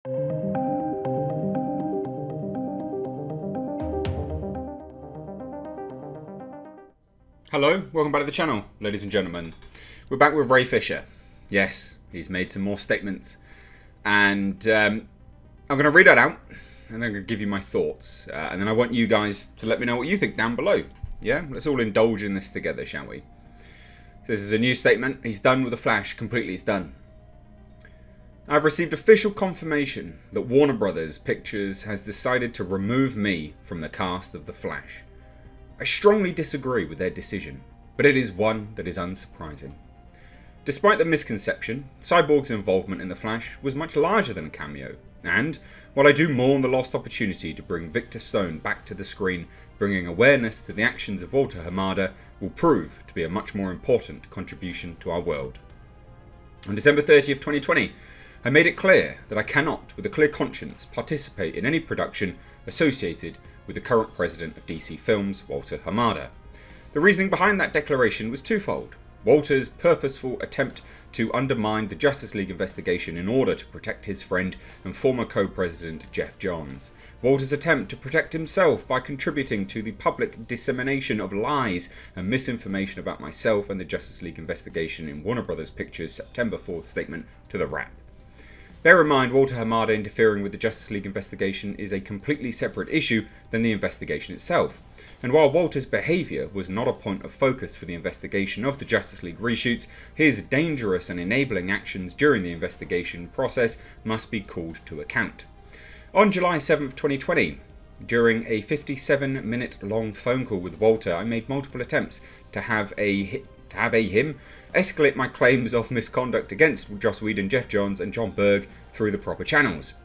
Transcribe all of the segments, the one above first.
Hello, welcome back to the channel, ladies and gentlemen. We're back with Ray Fisher. Yes, he's made some more statements. And I'm going to read that out, and I'm going to give you my thoughts. And then I want you guys to let me know what you think down below. Yeah, let's all indulge in this together, shall we? This is a new statement. He's done with The Flash. Completely, he's done. I've received official confirmation that Warner Brothers Pictures has decided to remove me from the cast of The Flash. I strongly disagree with their decision, but it is one that is unsurprising. Despite the misconception, Cyborg's involvement in The Flash was much larger than a cameo, and while I do mourn the lost opportunity to bring Victor Stone back to the screen, bringing awareness to the actions of Walter Hamada will prove to be a much more important contribution to our world. On December 30th, 2020, I made it clear that I cannot, with a clear conscience, participate in any production associated with the current president of DC Films, Walter Hamada. The reasoning behind that declaration was twofold. Walter's purposeful attempt to undermine the Justice League investigation in order to protect his friend and former co-president Geoff Johns. Walter's attempt to protect himself by contributing to the public dissemination of lies and misinformation about myself and the Justice League investigation in Warner Brothers Pictures' September 4th statement to the Wrap. Bear in mind, Walter Hamada interfering with the Justice League investigation is a completely separate issue than the investigation itself. And while Walter's behaviour was not a point of focus for the investigation of the Justice League reshoots, his dangerous and enabling actions during the investigation process must be called to account. On July 7th, 2020, during a 57-minute long phone call with Walter, I made multiple attempts to have him escalate my claims of misconduct against Joss Whedon, Geoff Johns and John Berg through the proper channels.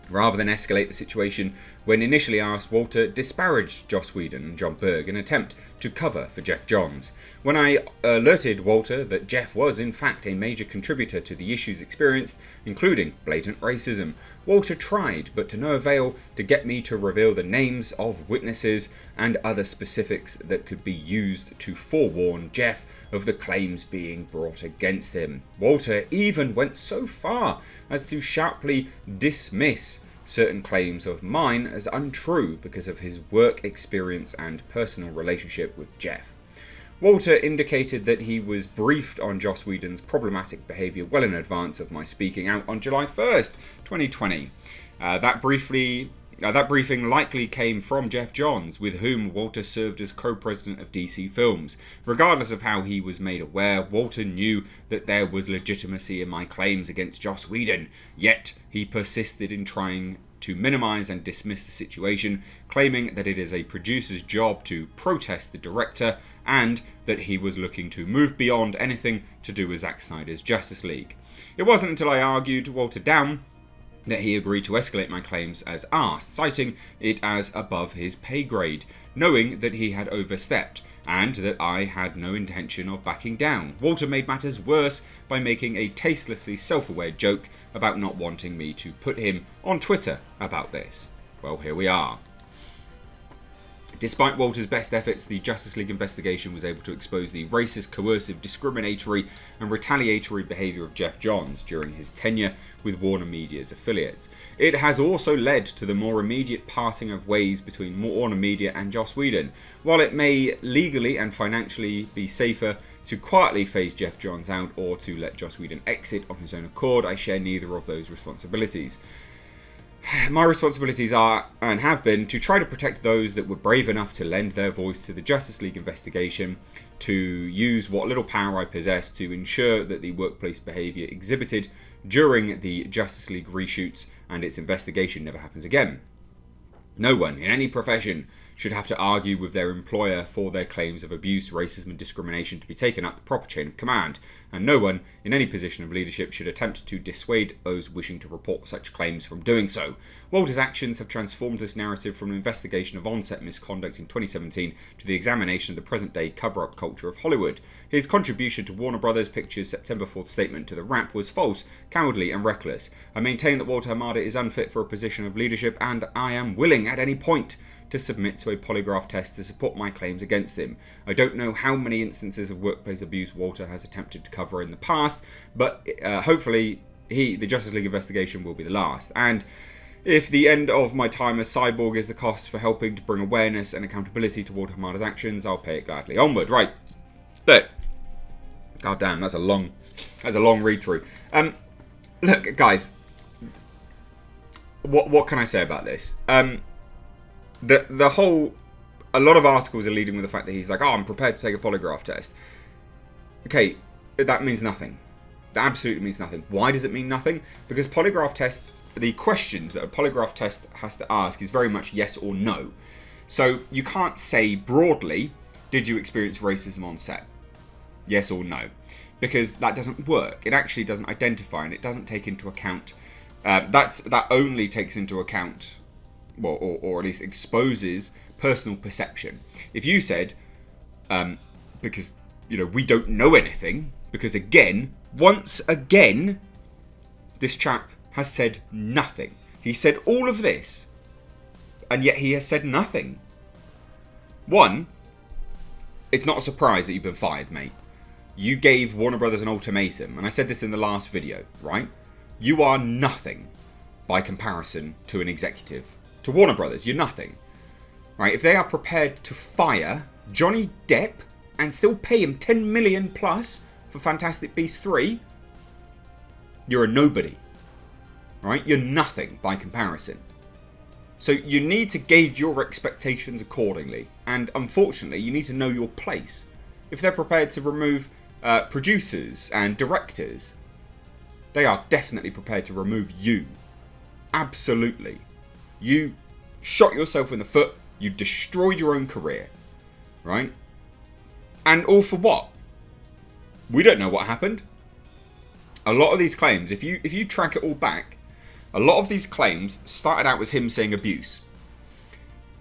Rather than escalate the situation, when initially asked, Walter disparaged Joss Whedon and John Berg in an attempt to cover for Geoff Johns. When I alerted Walter that Geoff was in fact a major contributor to the issues experienced, including blatant racism, Walter tried, but to no avail, to get me to reveal the names of witnesses and other specifics that could be used to forewarn Geoff of the claims being brought against him. Walter even went so far as to sharply dismiss certain claims of mine as untrue because of his work experience and personal relationship with Geoff. Walter indicated that he was briefed on Joss Whedon's problematic behaviour well in advance of my speaking out on July 1st, 2020. That briefing likely came from Geoff Johns, with whom Walter served as co-president of DC Films. Regardless of how he was made aware, Walter knew that there was legitimacy in my claims against Joss Whedon, yet he persisted in trying to minimise and dismiss the situation, claiming that it is a producer's job to protest the director and that he was looking to move beyond anything to do with Zack Snyder's Justice League. It wasn't until I argued Walter down that he agreed to escalate my claims as asked, citing it as above his pay grade, knowing that he had overstepped and that I had no intention of backing down. Walter made matters worse by making a tastelessly self-aware joke about not wanting me to put him on Twitter about this. Well, here we are. Despite Walter's best efforts, the Justice League investigation was able to expose the racist, coercive, discriminatory and retaliatory behaviour of Geoff Johns during his tenure with Warner Media's affiliates. It has also led to the more immediate parting of ways between Warner Media and Joss Whedon. While it may legally and financially be safer to quietly phase Geoff Johns out or to let Joss Whedon exit on his own accord, I share neither of those responsibilities. My responsibilities are, and have been, to try to protect those that were brave enough to lend their voice to the Justice League investigation, to use what little power I possess to ensure that the workplace behaviour exhibited during the Justice League reshoots and its investigation never happens again. No one in any profession should have to argue with their employer for their claims of abuse, racism and discrimination to be taken up the proper chain of command, and no one in any position of leadership should attempt to dissuade those wishing to report such claims from doing so. Walter's actions have transformed this narrative from an investigation of on-set misconduct in 2017 to the examination of the present-day cover-up culture of Hollywood. His contribution to Warner Brothers Pictures' September 4th statement to the Wrap was false, cowardly and reckless. I maintain that Walter Hamada is unfit for a position of leadership, and I am willing at any point to submit to a polygraph test to support my claims against him. I don't know how many instances of workplace abuse Walter has attempted to cover in the past, but hopefully the Justice League investigation will be the last. And if the end of my time as Cyborg is the cost for helping to bring awareness and accountability toward Hamada's actions, I'll pay it gladly. Onward, right. Look. God damn, that's a long read through. Look, guys. What can I say about this? The whole... A lot of articles are leading with the fact that he's like, oh, I'm prepared to take a polygraph test. Okay, that means nothing. That absolutely means nothing. Why does it mean nothing? Because polygraph tests, the questions that a polygraph test has to ask is very much yes or no. So you can't say broadly, did you experience racism on set? Yes or no. Because that doesn't work. It actually doesn't identify and it doesn't take into account... that only takes into account, well, or at least exposes personal perception. If you said, because, you know, we don't know anything, because again, once again, this chap has said nothing. He said all of this, and yet he has said nothing. One, it's not a surprise that you've been fired, mate. You gave Warner Brothers an ultimatum, and I said this in the last video, right? You are nothing by comparison to an executive. To Warner Brothers, you're nothing. Right? If they are prepared to fire Johnny Depp and still pay him 10 million plus for Fantastic Beasts 3, you're a nobody. Right? You're nothing by comparison. So you need to gauge your expectations accordingly. And unfortunately, you need to know your place. If they're prepared to remove producers and directors, they are definitely prepared to remove you. Absolutely. You shot yourself in the foot. You destroyed your own career. Right? And all for what? We don't know what happened. A lot of these claims, if you track it all back, a lot of these claims started out as him saying abuse.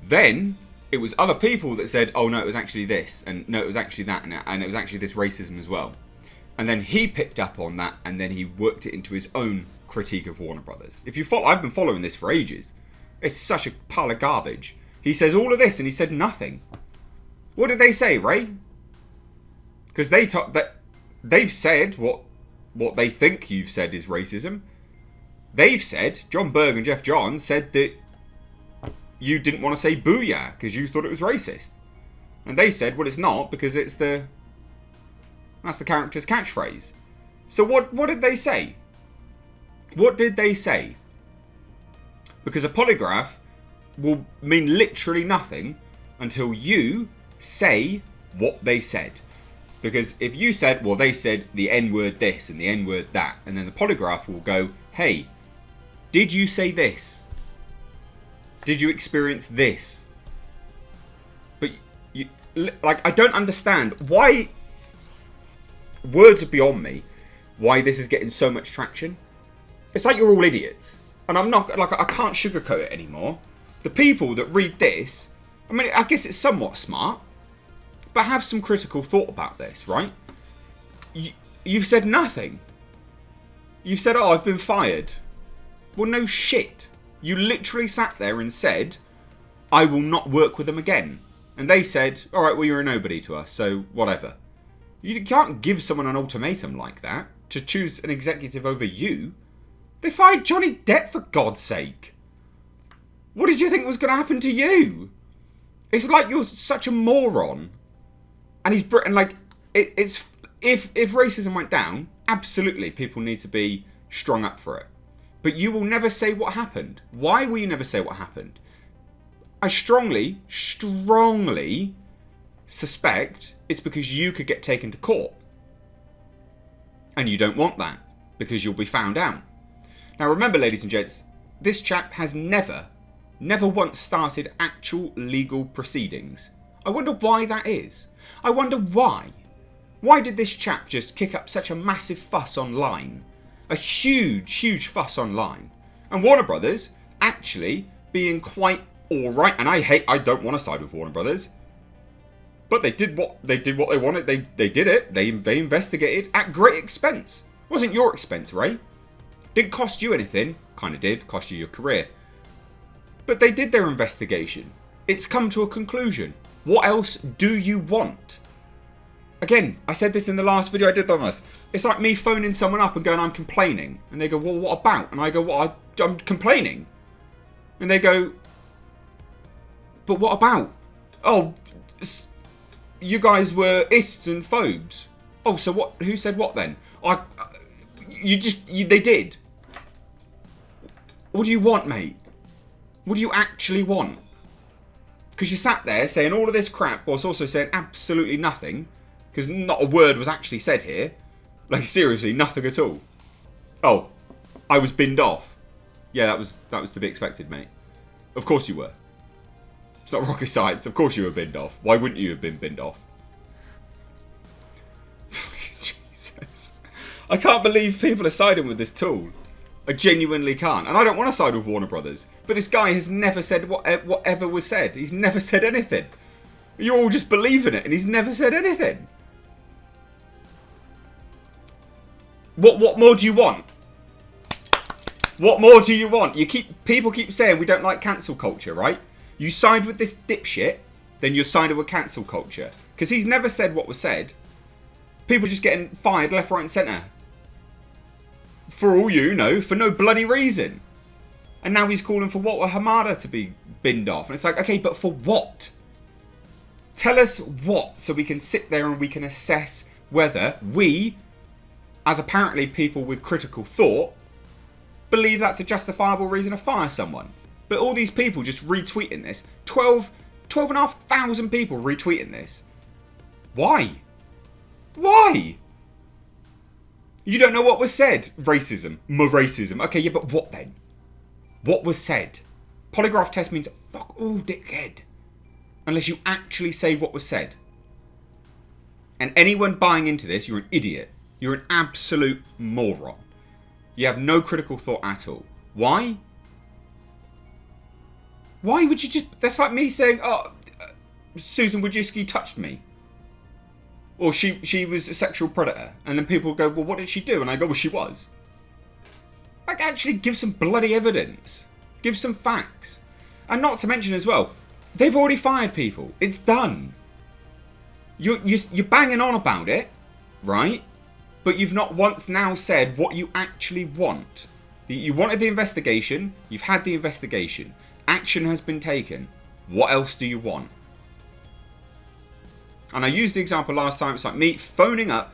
Then it was other people that said, oh no, it was actually this, and no, it was actually that, and it was actually this racism as well. And then he picked up on that, and then he worked it into his own critique of Warner Brothers. If you follow, I've been following this for ages. It's such a pile of garbage. He says all of this, and he said nothing. What did they say, Ray? Because they've said what they think you've said is racism. They've said, John Berg and Jeff Johns said that you didn't want to say booyah because you thought it was racist. And they said, well, it's not because that's the character's catchphrase. So what did they say? What did they say? Because a polygraph will mean literally nothing until you say what they said. Because if you said, well, they said the N-word this and the N-word that, and then the polygraph will go, hey, did you say this? Did you experience this? But, I don't understand why... Words are beyond me why this is getting so much traction. It's like you're all idiots. And I'm not... I can't sugarcoat it anymore. The people that read this... I mean, I guess it's somewhat smart. But have some critical thought about this, right? You've said nothing. You've said, oh, I've been fired. Well, no shit. You literally sat there and said, I will not work with them again. And they said, all right, well, you're a nobody to us, so whatever. You can't give someone an ultimatum like that to choose an executive over you. They fired Johnny Depp, for God's sake. What did you think was going to happen to you? It's like you're such a moron. And he's Britain, like, it's if racism went down, absolutely people need to be strung up for it. But you will never say what happened. Why will you never say what happened? I strongly suspect it's because you could get taken to court. And you don't want that, because you'll be found out. Now remember, ladies and gents, this chap has never once started actual legal proceedings. I wonder why that is. I wonder why. Why did this chap just kick up such a massive fuss online? A huge fuss online. And Warner Brothers actually being quite alright. And I don't want to side with Warner Brothers. But they did what they wanted. They did it. They investigated at great expense. It wasn't your expense, Ray. Didn't cost you anything. Kind of did. Cost you your career. But they did their investigation. It's come to a conclusion. What else do you want? Again, I said this in the last video I did on this. It's like me phoning someone up and going, I'm complaining. And they go, well, what about? And I go, well, I'm complaining. And they go, but what about? Oh, you guys were ists and phobes. Oh, so what? Who said what then? They did. What do you want, mate? What do you actually want? Because you sat there saying all of this crap whilst also saying absolutely nothing. Because not a word was actually said here. Like, seriously, nothing at all. Oh, I was binned off. Yeah, that was to be expected, mate. Of course you were. It's not rocket science. Of course you were binned off. Why wouldn't you have been binned off? Jesus. I can't believe people are siding with this tool. I genuinely can't. And I don't want to side with Warner Brothers. But this guy has never said whatever was said. He's never said anything. You all just believe in it, and he's never said anything. What more do you want? What more do you want? People keep saying we don't like cancel culture, right? You side with this dipshit, then you're siding with cancel culture. Because he's never said what was said. People just getting fired left, right and centre. For all you know, for no bloody reason. And now he's calling for Walter Hamada to be binned off. And it's like, okay, but for what? Tell us what, so we can sit there and we can assess whether we, as apparently people with critical thought, believe that's a justifiable reason to fire someone. But all these people just retweeting this. 12,500 people retweeting this. Why? Why? You don't know what was said. Racism. Racism. Okay, yeah, but what then? What was said? Polygraph test means fuck all, dickhead. Unless you actually say what was said. And anyone buying into this, you're an idiot. You're an absolute moron. You have no critical thought at all. Why? Why would you just... That's like me saying, oh, Susan Wojcicki touched me. Or she was a sexual predator. And then people go, well, what did she do? And I go, well, she was. Like, actually give some bloody evidence. Give some facts. And not to mention as well, they've already fired people. It's done. You're banging on about it, right? But you've not once now said what you actually want. You wanted the investigation. You've had the investigation. Action has been taken. What else do you want? And I used the example last time. It's like me phoning up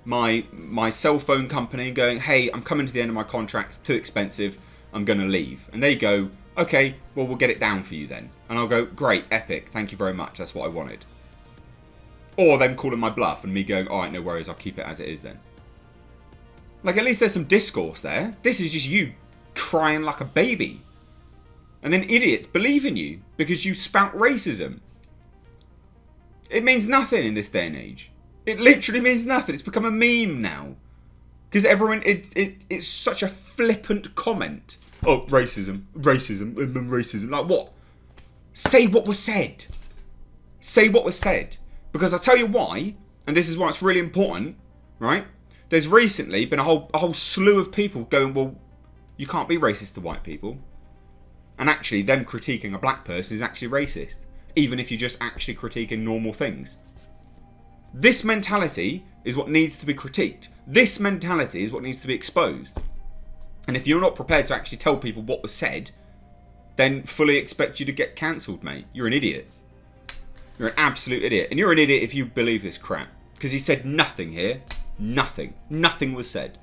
my cell phone company and going, hey, I'm coming to the end of my contract. It's too expensive. I'm going to leave. And they go, okay, well, we'll get it down for you then. And I'll go, great, epic. Thank you very much. That's what I wanted. Or them calling my bluff and me going, all right, no worries. I'll keep it as it is then. Like, at least there's some discourse there. This is just you crying like a baby. And then idiots believe in you because you spout racism. It means nothing in this day and age. It literally means nothing. It's become a meme now. Because everyone, it's such a flippant comment. Oh, racism. Like what? Say what was said. Say what was said. Because I'll tell you why, and this is why it's really important, right? There's recently been a whole slew of people going, well, you can't be racist to white people. And actually, them critiquing a black person is actually racist. Even if you're just actually critiquing normal things. This mentality is what needs to be critiqued. This mentality is what needs to be exposed. And if you're not prepared to actually tell people what was said, then fully expect you to get cancelled, mate. You're an idiot. You're an absolute idiot. And you're an idiot if you believe this crap. Because he said nothing here. Nothing. Nothing was said.